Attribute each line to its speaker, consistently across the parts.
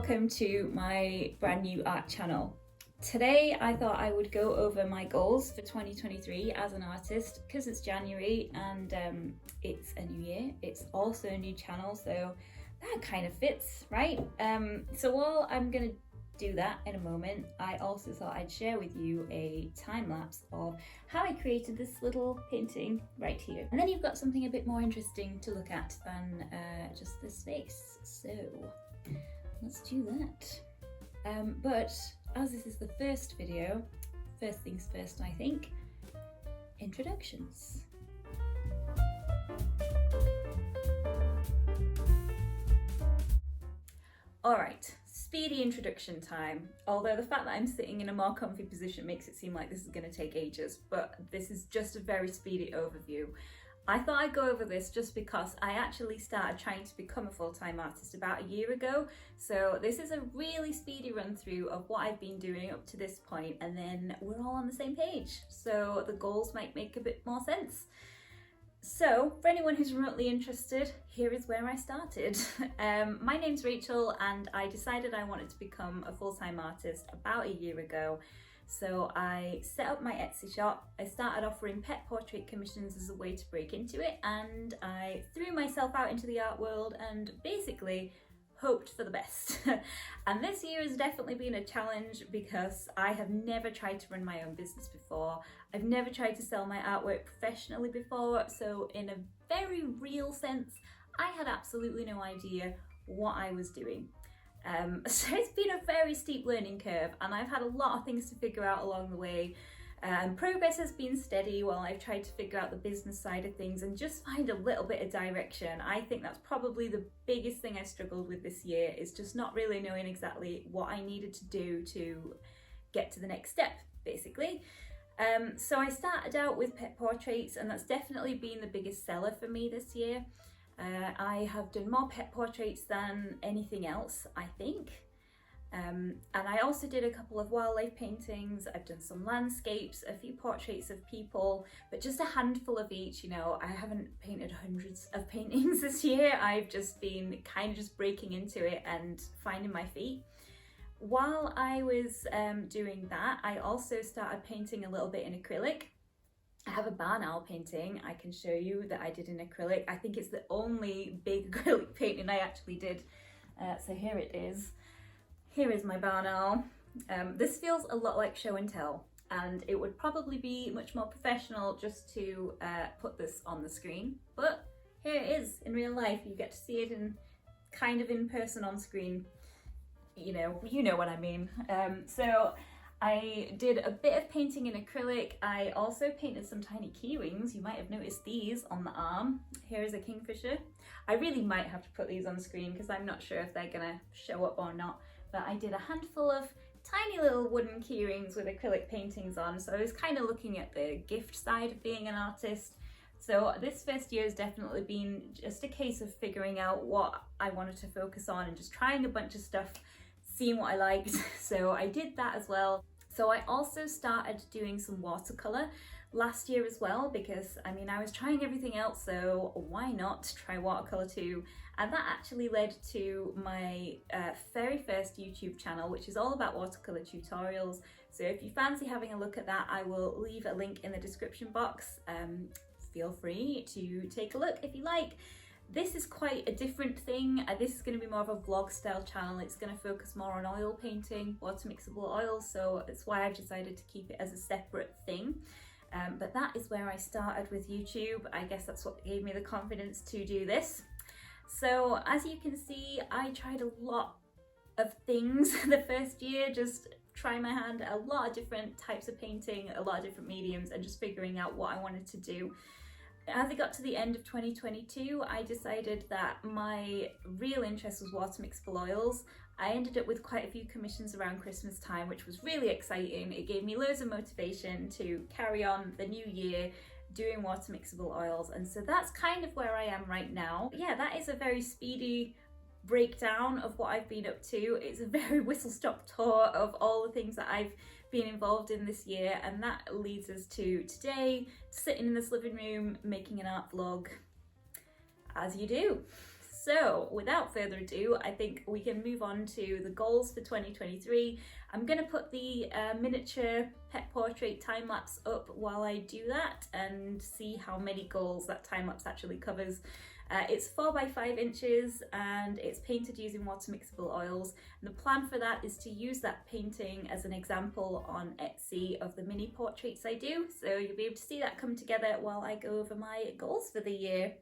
Speaker 1: welcome to my brand new art channel. Today I thought I would go over my goals for 2023 as an artist because it's January and it's a new year. It's also a new channel, so that kind of fits, right? So while I'm gonna do that in a moment, I also thought I'd share with you a time lapse of how I created this little painting right here. And then you've got something a bit more interesting to look at than just this face. So let's do that. But as this is the first video, first things first, I think, introductions. Alright, speedy introduction time. Although the fact that I'm sitting in a more comfy position makes it seem like this is going to take ages, but this is just a very speedy overview. I thought I'd go over this just because I actually started trying to become a full-time artist about a year ago. So this is a really speedy run through of what I've been doing up to this point, and then we're all on the same page. So the goals might make a bit more sense. So for anyone who's remotely interested, here is where I started. My name's Rachel and I decided I wanted to become a full-time artist about a year ago. So I set up my Etsy shop. I started offering pet portrait commissions as a way to break into it, and I threw myself out into the art world and basically hoped for the best. And this year has definitely been a challenge because I have never tried to run my own business before. I've never tried to sell my artwork professionally before, so in a very real sense, I had absolutely no idea what I was doing. So it's been a very steep learning curve and I've had a lot of things to figure out along the way. Progress has been steady while I've tried to figure out the business side of things and just find a little bit of direction. I think that's probably the biggest thing I struggled with this year, is just not really knowing exactly what I needed to do to get to the next step, basically. So I started out with pet portraits, and that's definitely been the biggest seller for me this year. I have done more pet portraits than anything else, I think. And I also did a couple of wildlife paintings. I've done some landscapes, a few portraits of people, but just a handful of each. You know, I haven't painted hundreds of paintings this year. I've just been kind of just breaking into it and finding my feet. While I was doing that, I also started painting a little bit in acrylic. I have a barn owl painting I can show you that I did in acrylic. I think it's the only big acrylic painting I actually did. So here it is. Here is my barn owl. This feels a lot like show and tell, and it would probably be much more professional just to put this on the screen. But here it is in real life. You get to see it in kind of in person on screen. You know what I mean. So I did a bit of painting in acrylic. I also painted some tiny key rings. You might have noticed these on the arm. Here is a kingfisher. I really might have to put these on screen because I'm not sure if they're gonna show up or not. But I did a handful of tiny little wooden key rings with acrylic paintings on. So I was kind of looking at the gift side of being an artist. So this first year has definitely been just a case of figuring out what I wanted to focus on and just trying a bunch of stuff, seeing what I liked. So I did that as well. So I also started doing some watercolour last year as well, because I mean, I was trying everything else, so why not try watercolour too? And that actually led to my very first YouTube channel, which is all about watercolour tutorials. So if you fancy having a look at that, I will leave a link in the description box. Feel free to take a look if you like. This is quite a different thing. This is going to be more of a vlog style channel. It's going to focus more on oil painting, water mixable oils, so that's why I've decided to keep it as a separate thing. But that is where I started with YouTube. I guess that's what gave me the confidence to do this. So as you can see, I tried a lot of things the first year, just trying my hand at a lot of different types of painting, a lot of different mediums, and just figuring out what I wanted to do. As I got to the end of 2022, I decided that my real interest was water mixable oils. I ended up with quite a few commissions around Christmas time, which was really exciting. It gave me loads of motivation to carry on the new year doing water mixable oils. And so that's kind of where I am right now. Yeah, that is a very speedy breakdown of what I've been up to. It's a very whistle-stop tour of all the things that I've been involved in this year, and that leads us to today, sitting in this living room making an art vlog, as you do. So without further ado, I think we can move on to the goals for 2023. I'm going to put the miniature pet portrait time lapse up while I do that and see how many goals that time lapse actually covers. It's 4 by 5 inches and it's painted using water mixable oils. And the plan for that is to use that painting as an example on Etsy of the mini portraits I do. So you'll be able to see that come together while I go over my goals for the year.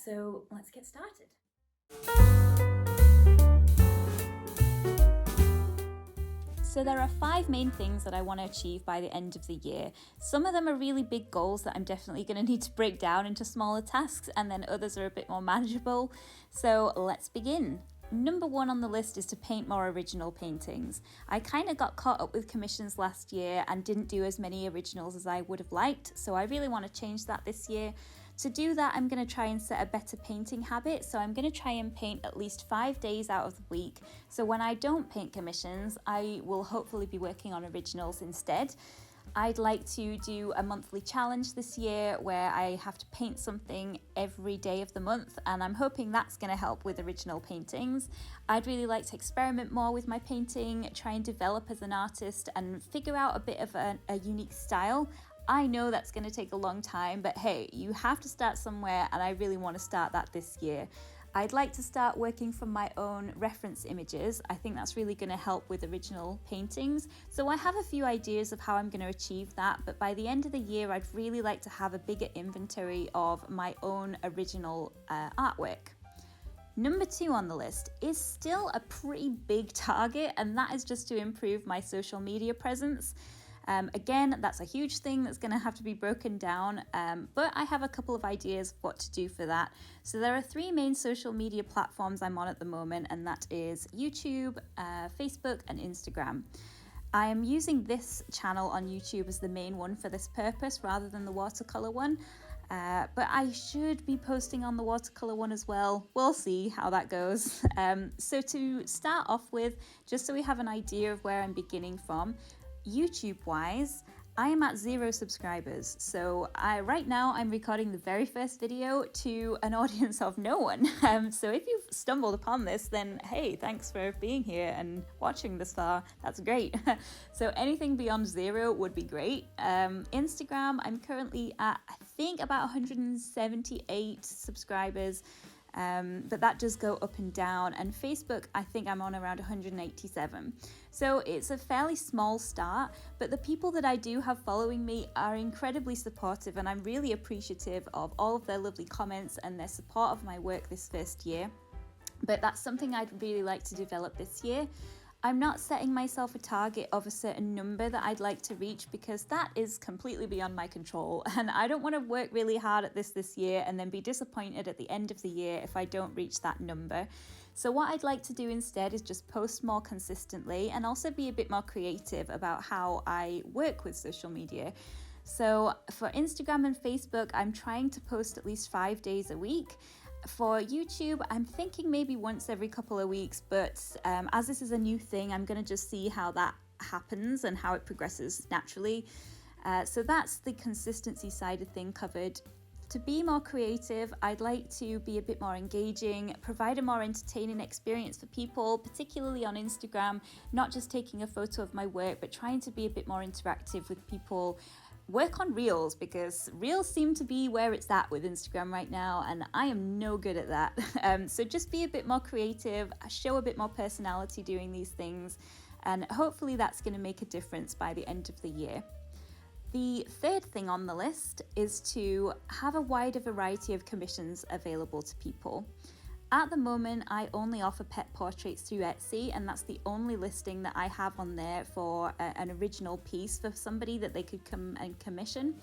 Speaker 1: So let's get started. So there are 5 main things that I want to achieve by the end of the year. Some of them are really big goals that I'm definitely going to need to break down into smaller tasks, and then others are a bit more manageable. So let's begin. Number 1 on the list is to paint more original paintings. I kind of got caught up with commissions last year and didn't do as many originals as I would have liked, so I really want to change that this year. To do that, I'm going to try and set a better painting habit, so I'm going to try and paint at least 5 days out of the week. So when I don't paint commissions, I will hopefully be working on originals instead. I'd like to do a monthly challenge this year where I have to paint something every day of the month, and I'm hoping that's going to help with original paintings. I'd really like to experiment more with my painting, try and develop as an artist and figure out a bit of a unique style. I know that's going to take a long time, but hey, you have to start somewhere, and I really want to start that this year. I'd like to start working from my own reference images. I think that's really going to help with original paintings. So I have a few ideas of how I'm going to achieve that, but by the end of the year, I'd really like to have a bigger inventory of my own original artwork. Number 2 on the list is still a pretty big target, and that is just to improve my social media presence. Again, that's a huge thing that's going to have to be broken down, but I have a couple of ideas of what to do for that. So there are 3 main social media platforms I'm on at the moment, and that is YouTube, Facebook and Instagram. I am using this channel on YouTube as the main one for this purpose rather than the watercolour one, but I should be posting on the watercolour one as well. We'll see how that goes. So to start off with, just so we have an idea of where I'm beginning from, YouTube wise, I am at 0 subscribers. So right now I'm recording the very first video to an audience of no one. So if you've stumbled upon this, then hey, thanks for being here and watching this far. That's great. So anything beyond 0 would be great. Instagram, I'm currently at, I think, about 178 subscribers. But that does go up and down, and Facebook, I think I'm on around 187. So it's a fairly small start, but the people that I do have following me are incredibly supportive, and I'm really appreciative of all of their lovely comments and their support of my work this first year. But that's something I'd really like to develop this year. I'm not setting myself a target of a certain number that I'd like to reach because that is completely beyond my control, and I don't want to work really hard at this year and then be disappointed at the end of the year if I don't reach that number. So what I'd like to do instead is just post more consistently and also be a bit more creative about how I work with social media. So for Instagram and Facebook, I'm trying to post at least 5 days a week. For YouTube, I'm thinking maybe once every couple of weeks, but as this is a new thing, I'm going to just see how that happens and how it progresses naturally. So that's the consistency side of thing covered. To be more creative, I'd like to be a bit more engaging, provide a more entertaining experience for people, particularly on Instagram, not just taking a photo of my work, but trying to be a bit more interactive with people. Work on Reels, because Reels seem to be where it's at with Instagram right now, and I am no good at that. So just be a bit more creative, show a bit more personality doing these things, and hopefully that's going to make a difference by the end of the year. The 3rd thing on the list is to have a wider variety of commissions available to people. At the moment, I only offer pet portraits through Etsy, and that's the only listing that I have on there for an original piece for somebody that they could come and commission.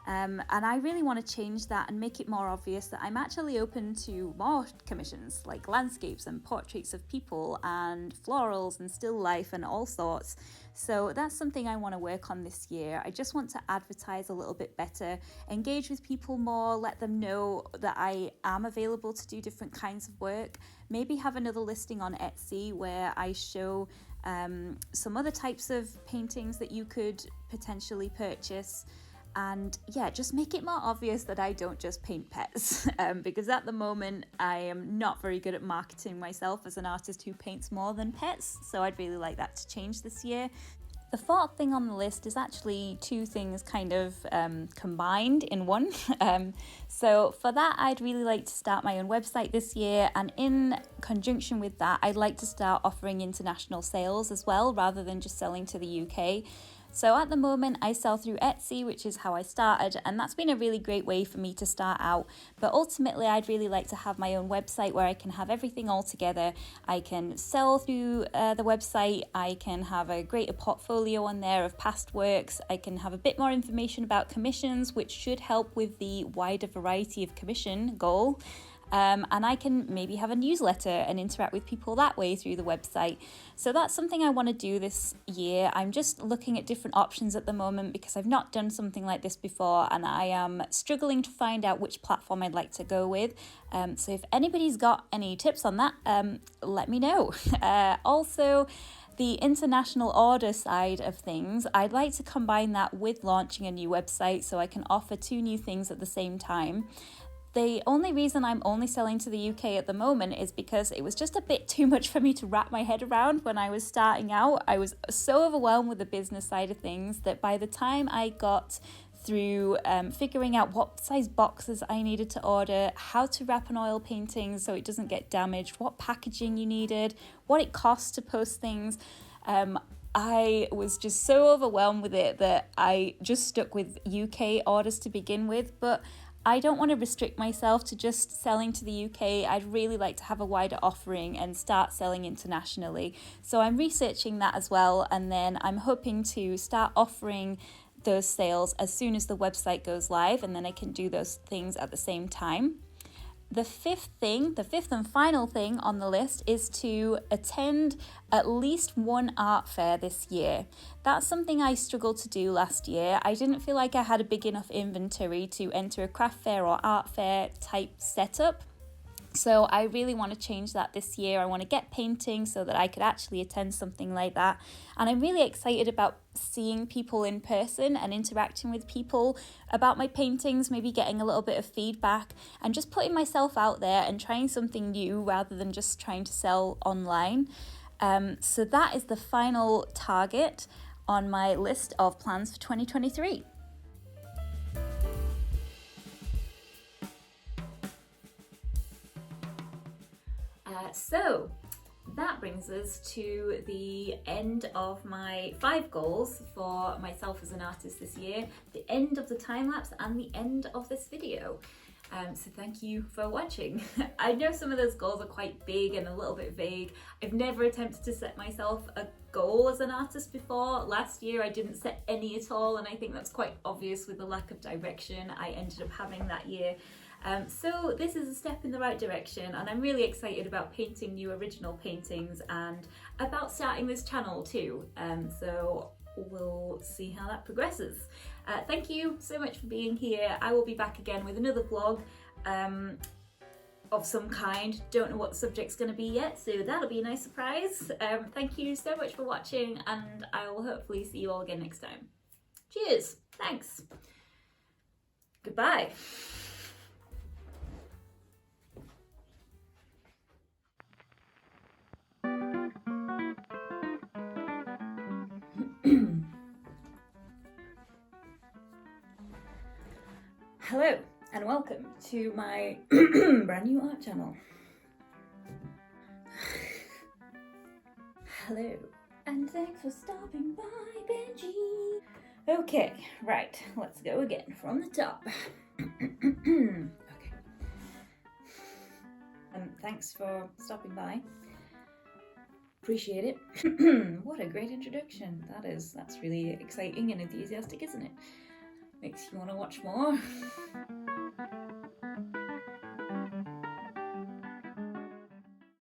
Speaker 1: And I really want to change that and make it more obvious that I'm actually open to more commissions, like landscapes and portraits of people and florals and still life and all sorts. So that's something I want to work on this year. I just want to advertise a little bit better, engage with people more, let them know that I am available to do different kinds of work. Maybe have another listing on Etsy where I show some other types of paintings that you could potentially purchase. And yeah, just make it more obvious that I don't just paint pets, because at the moment I am not very good at marketing myself as an artist who paints more than pets, so I'd really like that to change this year. The fourth thing on the list is actually two things kind of combined in one. So for that, I'd really like to start my own website this year, and in conjunction with that, I'd like to start offering international sales as well, rather than just selling to the UK. So at the moment I sell through Etsy, which is how I started, and that's been a really great way for me to start out. But ultimately I'd really like to have my own website where I can have everything all together. I can sell through the website, I can have a greater portfolio on there of past works, I can have a bit more information about commissions, which should help with the wider variety of commission goal. And I can maybe have a newsletter and interact with people that way through the website. So that's something I want to do this year. I'm just looking at different options at the moment because I've not done something like this before, and I am struggling to find out which platform I'd like to go with. So if anybody's got any tips on that, let me know. Also, the international order side of things, I'd like to combine that with launching a new website so I can offer two new things at the same time. The only reason I'm only selling to the UK at the moment is because it was just a bit too much for me to wrap my head around when I was starting out. I was so overwhelmed with the business side of things that by the time I got through figuring out what size boxes I needed to order, how to wrap an oil painting so it doesn't get damaged, what packaging you needed, what it costs to post things, I was just so overwhelmed with it that I just stuck with UK orders to begin with. But I don't want to restrict myself to just selling to the UK. I'd really like to have a wider offering and start selling internationally. So I'm researching that as well, and then I'm hoping to start offering those sales as soon as the website goes live, and then I can do those things at the same time. The fifth and final thing on the list is to attend at least one art fair this year. That's something I struggled to do last year. I didn't feel like I had a big enough inventory to enter a craft fair or art fair type setup. So I really want to change that this year. I want to get painting so that I could actually attend something like that. And I'm really excited about seeing people in person and interacting with people about my paintings, maybe getting a little bit of feedback and just putting myself out there and trying something new rather than just trying to sell online. So that is the final target on my list of plans for 2023. So that brings us to the end of my 5 goals for myself as an artist this year, the end of the time lapse and the end of this video. So thank you for watching. I know some of those goals are quite big and a little bit vague. I've never attempted to set myself a goal as an artist before. Last year I didn't set any at all, and I think that's quite obvious with the lack of direction I ended up having that year. So this is a step in the right direction, and I'm really excited about painting new original paintings and about starting this channel too. So we'll see how that progresses. Thank you so much for being here. I will be back again with another vlog of some kind. Don't know what the subject's going to be yet, so that'll be a nice surprise. Thank you so much for watching, and I will hopefully see you all again next time. Cheers, thanks, goodbye. Hello and welcome to my brand new art channel. Hello and thanks for stopping by, Benji. Okay, right, let's go again from the top. Okay. Thanks for stopping by. Appreciate it. What a great introduction. That's really exciting and enthusiastic, isn't it? Makes you want to watch more.